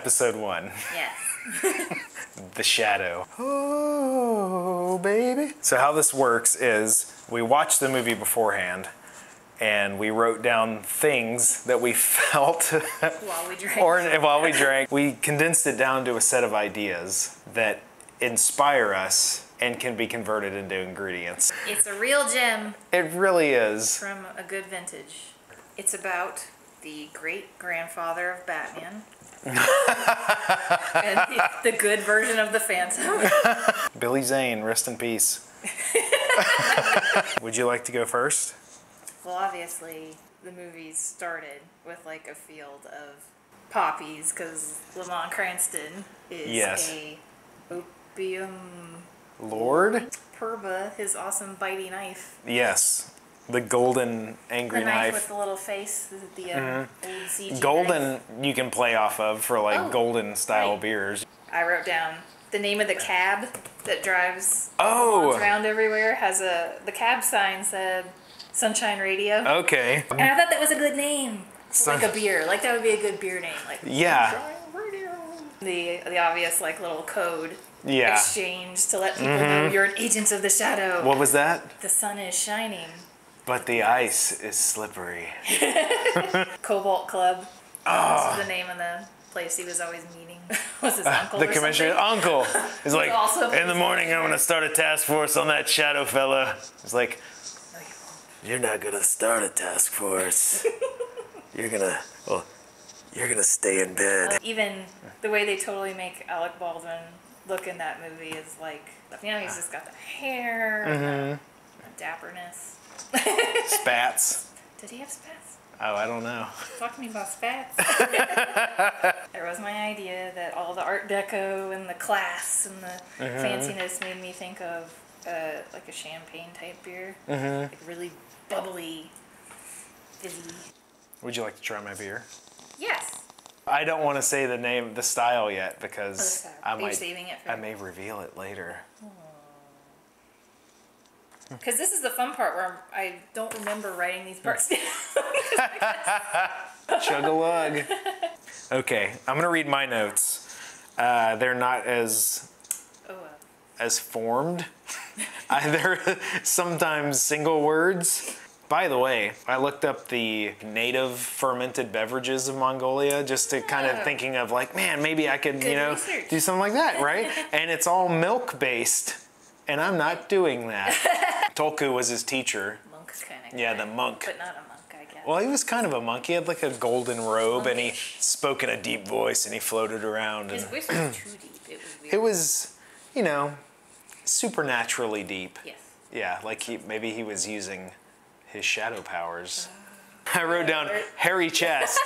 episode 1. Yes. The Shadow. Oh, baby. So how this works is we watch the movie beforehand and we wrote down things that we felt While we drank. while we drank. We condensed it down to a set of ideas that inspire us and can be converted into ingredients. It's a real gem. It really is. From a good vintage. It's about the great-grandfather of Batman. And the good version of the Phantom. Billy Zane, rest in peace. Would you like to go first? Well, obviously, the movie started with like a field of poppies because Lamont Cranston is a opium Lord? Purba, his awesome bitey knife. Yes. The golden angry The knife knife. with the little face, the old CG Golden knife. you can play off of for like golden style right. beers. I wrote down the name of the cab that drives around everywhere. The cab sign said Sunshine Radio. Okay. And I thought that was a good name. Like a beer. Like that would be a good beer name. Like Sunshine Radio. The obvious like little code exchange to let people know you're an agent of the shadow. What was that? The sun is shining. But the ice is slippery. Cobalt Club. Oh. This is the name of the place he was always meeting. Was his uncle The commissioner uncle. He's like, also in the morning I'm gonna start a task force on that shadow fella. He's like, you're not gonna start a task force. You're gonna stay in bed. Even the way they totally make Alec Baldwin look in that movie is like, he's just got the hair, and the dapperness. Spats. Did he have spats? Oh, I don't know. Talk to me about spats. There was my idea that all the Art Deco and the class and the fanciness made me think of like a champagne type beer. Like really bubbly, fizzy. Would you like to try my beer? Yes. I don't want to say the style yet because Are you saving it for I may reveal it later. Because this is the fun part where I don't remember writing these parts down. Chug-a-lug. Okay, I'm gonna read my notes. They're not as formed. They're sometimes single words. By the way, I looked up the native fermented beverages of Mongolia just to kind of thinking of like, man, maybe I could, research. do something like that, right? And it's all milk-based, and I'm not doing that. Tolku was his teacher. Monk kind of guy. Yeah, the monk. But not a monk, I guess. Well, he was kind of a monk. He had like a golden robe, and he spoke in a deep voice, and he floated around. His voice was too deep. It was weird. It was, supernaturally deep. Yes. Yeah, like maybe he was using his shadow powers. I wrote down hairy chest.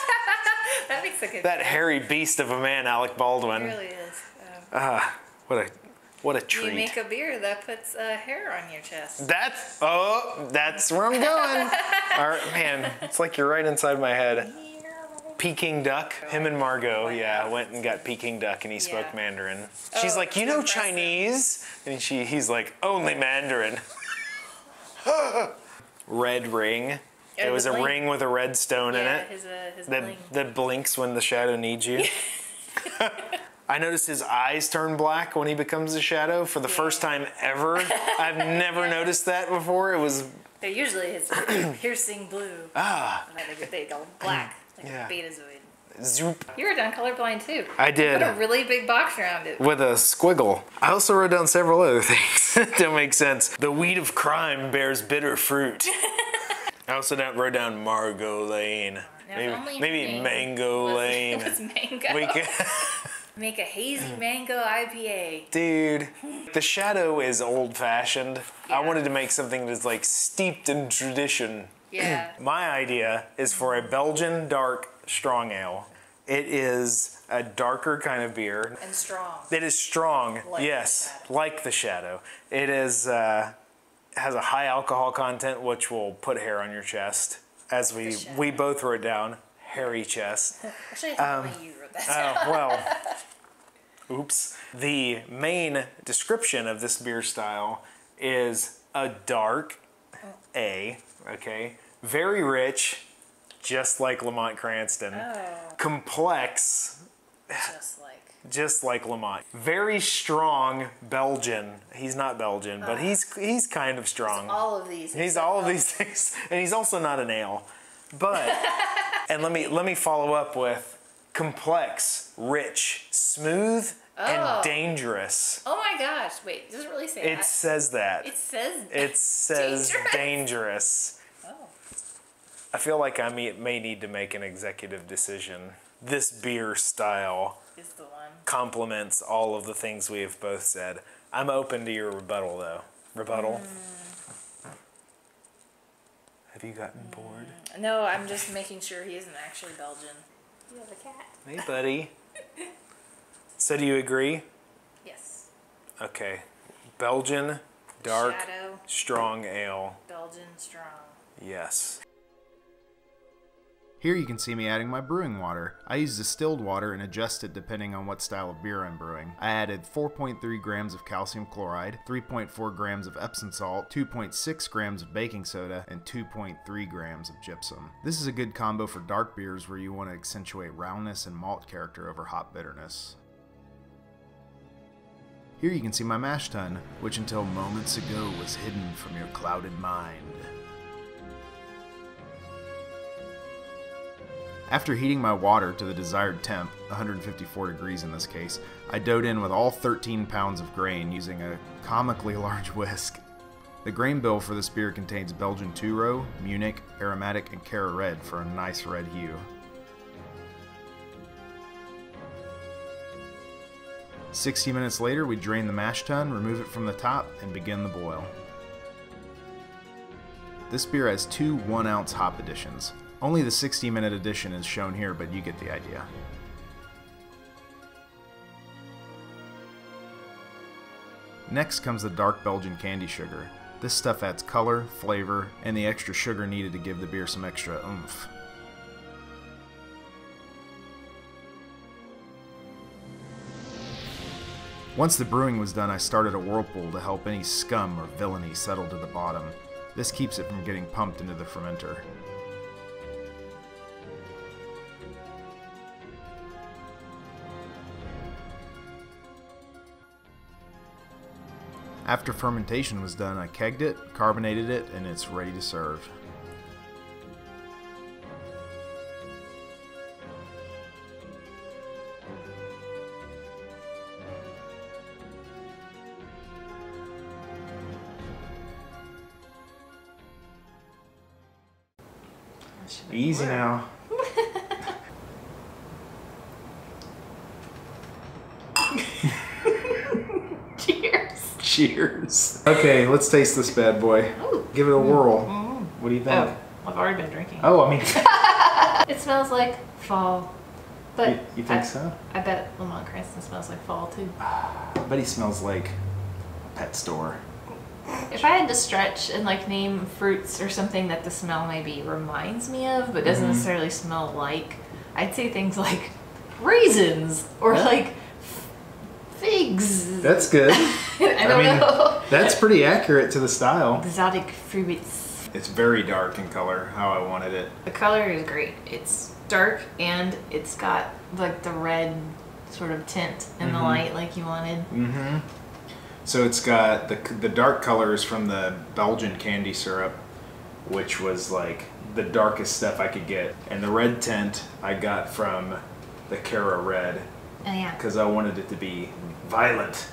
That makes a good That hairy beast of a man, Alec Baldwin. It really is. What a treat. You make a beer that puts hair on your chest. That's where I'm going. All right, man, it's like you're right inside my head. Peking duck. Him and Margot, went and got Peking duck, and he spoke Mandarin. She's like, you know Chinese? And he's like, only Mandarin. Red ring. It was a ring with a red stone in it. His bling. That blinks when the shadow needs you. I noticed his eyes turn black when he becomes a shadow for the first time ever. I've never noticed that before. They're usually his piercing blue. They go black, like a betazoid. Zoop. You were done colorblind too. I did. Put a really big box around it. With a squiggle. I also wrote down several other things that make sense. The weed of crime bears bitter fruit. I also wrote down Margot Lane. Maybe Mango Lane. It was mango. We could make a hazy mango IPA. Dude, the shadow is old-fashioned. I wanted to make something that's like steeped in tradition. Yeah. My idea is for a Belgian dark strong ale. It is a darker kind of beer. And strong. It is strong, like yes, like the shadow. It is has a high alcohol content, which will put hair on your chest. As we both wrote down, hairy chest. Actually, I think only you wrote that down. Oh, well, oops. The main description of this beer style is a dark A, okay? Very rich, just like Lamont Cranston. Oh. Complex, Just like Lamont. Very strong Belgian. He's not Belgian, but he's kind of strong. He's all of these. He's all of these things, and he's also not an ale. But and let me follow up with complex, rich, smooth, and dangerous. Oh my gosh! Wait, does it really say that? It says that. It says dangerous. Oh. I feel like I may need to make an executive decision. This beer style is the one. Complements all of the things we have both said. I'm open to your rebuttal, though. Rebuttal? Have you gotten bored? No, I'm just making sure he isn't actually Belgian. You have a cat. Hey, buddy. So do you agree? Yes. Okay. Belgian, dark, Shadow. strong ale. Belgian strong. Yes. Here you can see me adding my brewing water. I use distilled water and adjust it depending on what style of beer I'm brewing. I added 4.3 grams of calcium chloride, 3.4 grams of Epsom salt, 2.6 grams of baking soda, and 2.3 grams of gypsum. This is a good combo for dark beers where you want to accentuate roundness and malt character over hop bitterness. Here you can see my mash tun, which until moments ago was hidden from your clouded mind. After heating my water to the desired temp, 154 degrees in this case, I dough'd in with all 13 pounds of grain using a comically large whisk. The grain bill for this beer contains Belgian 2-row, Munich, aromatic, and Cara Red for a nice red hue. "60 minutes later, we drain the mash tun, remove it from the top, and begin the boil. This beer has two 1-ounce hop additions. Only the 60-minute edition is shown here, but you get the idea. Next comes the dark Belgian candy sugar. This stuff adds color, flavor, and the extra sugar needed to give the beer some extra oomph. Once the brewing was done, I started a whirlpool to help any scum or villainy settle to the bottom. This keeps it from getting pumped into the fermenter. After fermentation was done, I kegged it, carbonated it, and it's ready to serve. Easy now. Cheers. Okay, let's taste this bad boy. Ooh. Give it a whirl. What do you think? Oh, I've already been drinking. Oh, I mean... It smells like fall. But you think so? I bet Lamont Cranston smells like fall too. I bet he smells like a pet store. If I had to stretch and like name fruits or something that the smell maybe reminds me of, but doesn't necessarily smell like, I'd say things like raisins or like figs. That's good. I don't know. That's pretty accurate to the style. Exotic fruits. It's very dark in color, how I wanted it. The color is great. It's dark and it's got like the red sort of tint in the light like you wanted. So it's got the dark colors from the Belgian candy syrup, which was like the darkest stuff I could get. And the red tint I got from the Cara Red. Oh yeah. Because I wanted it to be violent,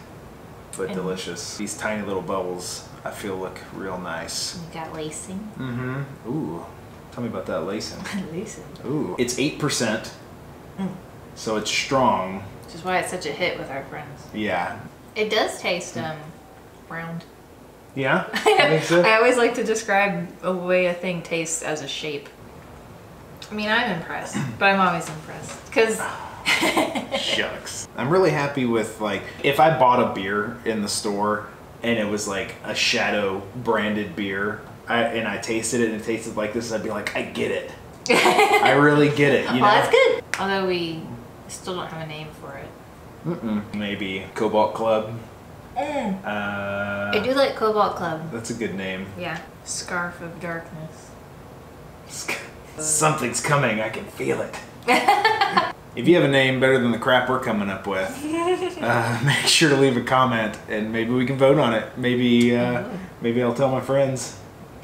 but delicious. These tiny little bubbles, I feel look real nice. You got lacing. Ooh, tell me about that lacing. Lacing. Ooh, it's 8%, so it's strong. Which is why it's such a hit with our friends. Yeah. It does taste round. Yeah? I think so? I always like to describe a way a thing tastes as a shape. I mean, I'm impressed, but I'm always impressed. Because... Shucks. I'm really happy with, like, if I bought a beer in the store and it was like a Shadow branded beer and I tasted it and it tasted like this, I'd be like, I get it. I really get it, you know? Well, that's good. Although we still don't have a name for it. Maybe Cobalt Club. I do like Cobalt Club. That's a good name. Yeah. Scarf of Darkness. Something's coming, I can feel it. If you have a name better than the crap we're coming up with, make sure to leave a comment and maybe we can vote on it. Maybe I'll tell my friends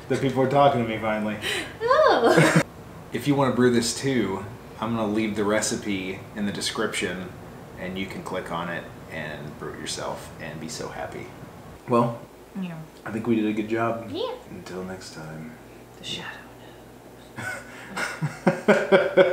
that people are talking to me finally. Oh. If you want to brew this too, I'm going to leave the recipe in the description and you can click on it and brew it yourself and be so happy. Well, Yeah. I think we did a good job. Yeah. Until next time. The shadow knows.